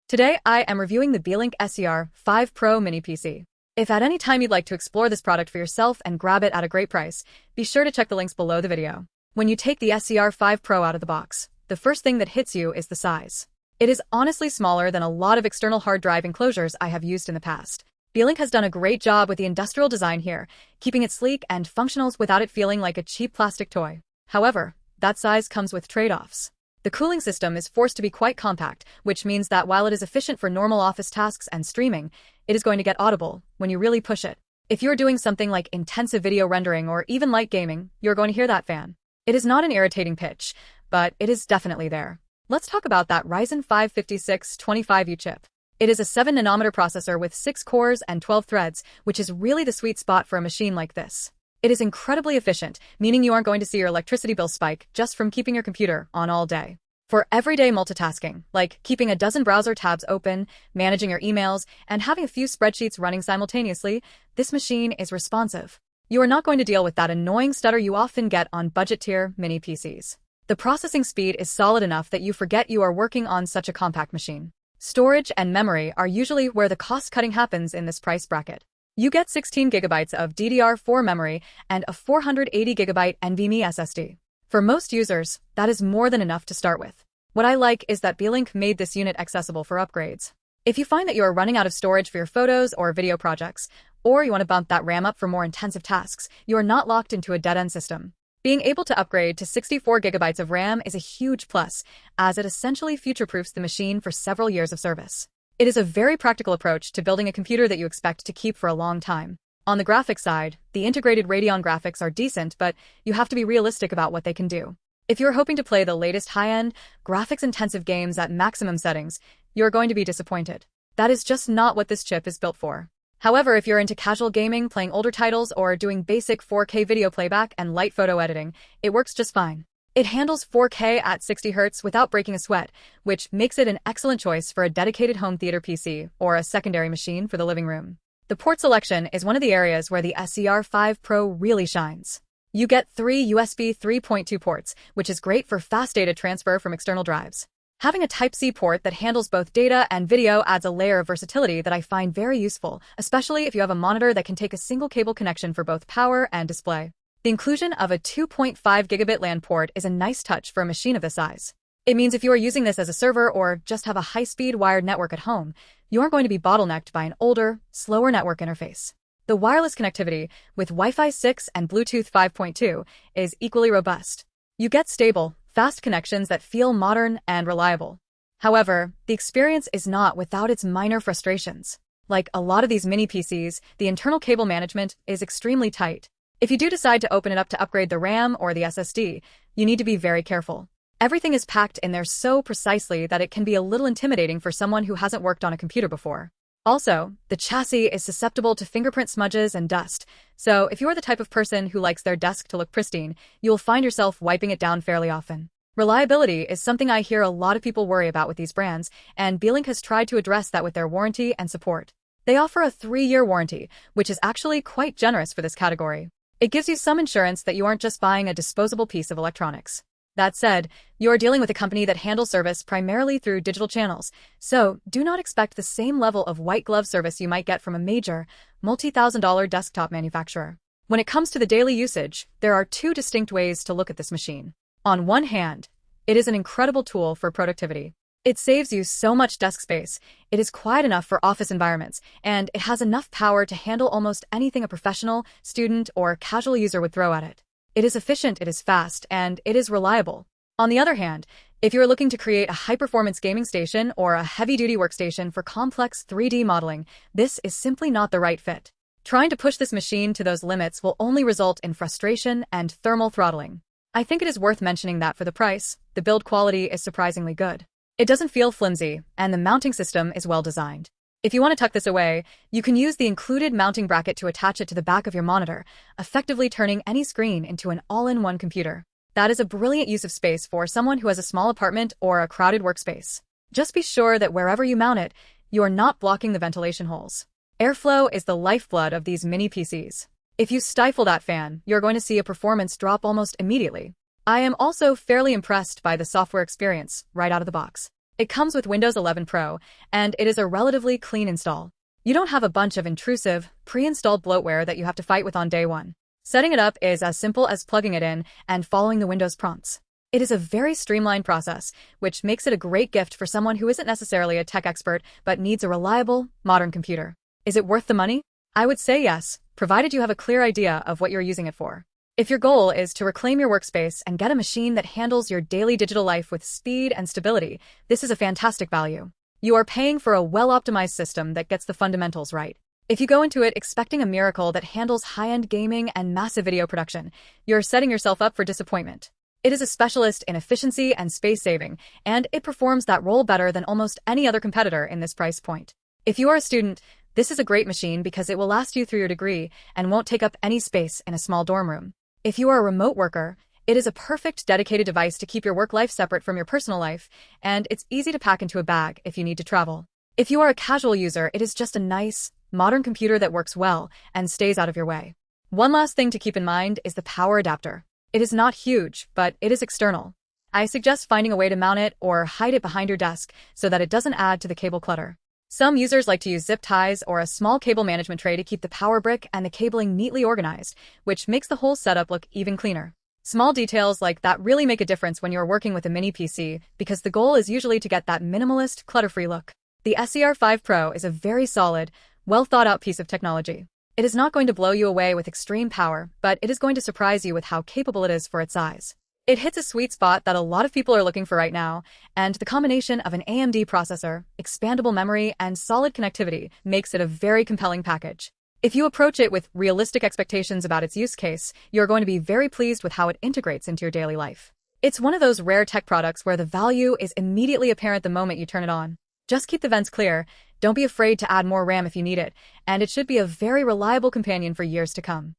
Today, I am reviewing the Beelink SER5 Pro mini PC. If at any time you'd like to explore this product for yourself and grab it at a great price, be sure to check the links below the video. When you take the SER5 Pro out of the box, the first thing that hits you is the size. It is honestly smaller than a lot of external hard drive enclosures I have used in the past. Beelink has done a great job with the industrial design here, keeping it sleek and functional without it feeling like a cheap plastic toy. However, that size comes with trade-offs. The cooling system is forced to be quite compact, which means that while it is efficient for normal office tasks and streaming, it is going to get audible when you really push it. If you're doing something like intensive video rendering or even light gaming, you're going to hear that fan. It is not an irritating pitch, but it is definitely there. Let's talk about that Ryzen 5 5625U chip. It is a 7nm processor with 6 cores and 12 threads, which is really the sweet spot for a machine like this. It is incredibly efficient, meaning you aren't going to see your electricity bill spike just from keeping your computer on all day. For everyday multitasking, like keeping a dozen browser tabs open, managing your emails, and having a few spreadsheets running simultaneously, this machine is responsive. You are not going to deal with that annoying stutter you often get on budget-tier mini PCs. The processing speed is solid enough that you forget you are working on such a compact machine. Storage and memory are usually where the cost-cutting happens in this price bracket. You get 16 GB of DDR4 memory and a 480 GB NVMe SSD. For most users, that is more than enough to start with. What I like is that Beelink made this unit accessible for upgrades. If you find that you are running out of storage for your photos or video projects, or you want to bump that RAM up for more intensive tasks, you are not locked into a dead-end system. Being able to upgrade to 64 GB of RAM is a huge plus, as it essentially future-proofs the machine for several years of service. It is a very practical approach to building a computer that you expect to keep for a long time. On the graphics side, the integrated Radeon graphics are decent, but you have to be realistic about what they can do. If you're hoping to play the latest high-end, graphics-intensive games at maximum settings, you're going to be disappointed. That is just not what this chip is built for. However, if you're into casual gaming, playing older titles, or doing basic 4K video playback and light photo editing, it works just fine. It handles 4K at 60 Hz without breaking a sweat, which makes it an excellent choice for a dedicated home theater PC or a secondary machine for the living room. The port selection is one of the areas where the SER5 Pro really shines. You get 3 USB 3.2 ports, which is great for fast data transfer from external drives. Having a Type-C port that handles both data and video adds a layer of versatility that I find very useful, especially if you have a monitor that can take a single cable connection for both power and display. The inclusion of a 2.5 gigabit LAN port is a nice touch for a machine of this size. It means if you are using this as a server or just have a high-speed wired network at home, you aren't going to be bottlenecked by an older, slower network interface. The wireless connectivity with Wi-Fi 6 and Bluetooth 5.2 is equally robust. You get stable, fast connections that feel modern and reliable. However, the experience is not without its minor frustrations. Like a lot of these mini PCs, the internal cable management is extremely tight. If you do decide to open it up to upgrade the RAM or the SSD, you need to be very careful. Everything is packed in there so precisely that it can be a little intimidating for someone who hasn't worked on a computer before. Also, the chassis is susceptible to fingerprint smudges and dust, so if you are the type of person who likes their desk to look pristine, you'll find yourself wiping it down fairly often. Reliability is something I hear a lot of people worry about with these brands, and Beelink has tried to address that with their warranty and support. They offer a 3-year warranty, which is actually quite generous for this category. It gives you some insurance that you aren't just buying a disposable piece of electronics. That said, you're dealing with a company that handles service primarily through digital channels, so do not expect the same level of white glove service you might get from a major, multi-thousand-dollar desktop manufacturer. When it comes to the daily usage, there are 2 distinct ways to look at this machine. On one hand, it is an incredible tool for productivity. It saves you so much desk space, it is quiet enough for office environments, and it has enough power to handle almost anything a professional, student, or casual user would throw at it. It is efficient, it is fast, and it is reliable. On the other hand, if you're looking to create a high-performance gaming station or a heavy-duty workstation for complex 3D modeling, this is simply not the right fit. Trying to push this machine to those limits will only result in frustration and thermal throttling. I think it is worth mentioning that for the price, the build quality is surprisingly good. It doesn't feel flimsy, and the mounting system is well designed. If you want to tuck this away, you can use the included mounting bracket to attach it to the back of your monitor, effectively turning any screen into an all-in-one computer. That is a brilliant use of space for someone who has a small apartment or a crowded workspace. Just be sure that wherever you mount it, you are not blocking the ventilation holes. Airflow is the lifeblood of these mini PCs. If you stifle that fan, you're going to see a performance drop almost immediately. I am also fairly impressed by the software experience right out of the box. It comes with Windows 11 Pro, and it is a relatively clean install. You don't have a bunch of intrusive, pre-installed bloatware that you have to fight with on day one. Setting it up is as simple as plugging it in and following the Windows prompts. It is a very streamlined process, which makes it a great gift for someone who isn't necessarily a tech expert but needs a reliable, modern computer. Is it worth the money? I would say yes, provided you have a clear idea of what you're using it for. If your goal is to reclaim your workspace and get a machine that handles your daily digital life with speed and stability, this is a fantastic value. You are paying for a well-optimized system that gets the fundamentals right. If you go into it expecting a miracle that handles high-end gaming and massive video production, you're setting yourself up for disappointment. It is a specialist in efficiency and space saving, and it performs that role better than almost any other competitor in this price point. If you are a student, this is a great machine because it will last you through your degree and won't take up any space in a small dorm room. If you are a remote worker, it is a perfect dedicated device to keep your work life separate from your personal life, and it's easy to pack into a bag if you need to travel. If you are a casual user, it is just a nice, modern computer that works well and stays out of your way. One last thing to keep in mind is the power adapter. It is not huge, but it is external. I suggest finding a way to mount it or hide it behind your desk so that it doesn't add to the cable clutter. Some users like to use zip ties or a small cable management tray to keep the power brick and the cabling neatly organized, which makes the whole setup look even cleaner. Small details like that really make a difference when you're working with a mini PC because the goal is usually to get that minimalist, clutter-free look. The SER5 Pro is a very solid, well-thought-out piece of technology. It is not going to blow you away with extreme power, but it is going to surprise you with how capable it is for its size. It hits a sweet spot that a lot of people are looking for right now, and the combination of an AMD processor, expandable memory, and solid connectivity makes it a very compelling package. If you approach it with realistic expectations about its use case, you're going to be very pleased with how it integrates into your daily life. It's one of those rare tech products where the value is immediately apparent the moment you turn it on. Just keep the vents clear, don't be afraid to add more RAM if you need it, and it should be a very reliable companion for years to come.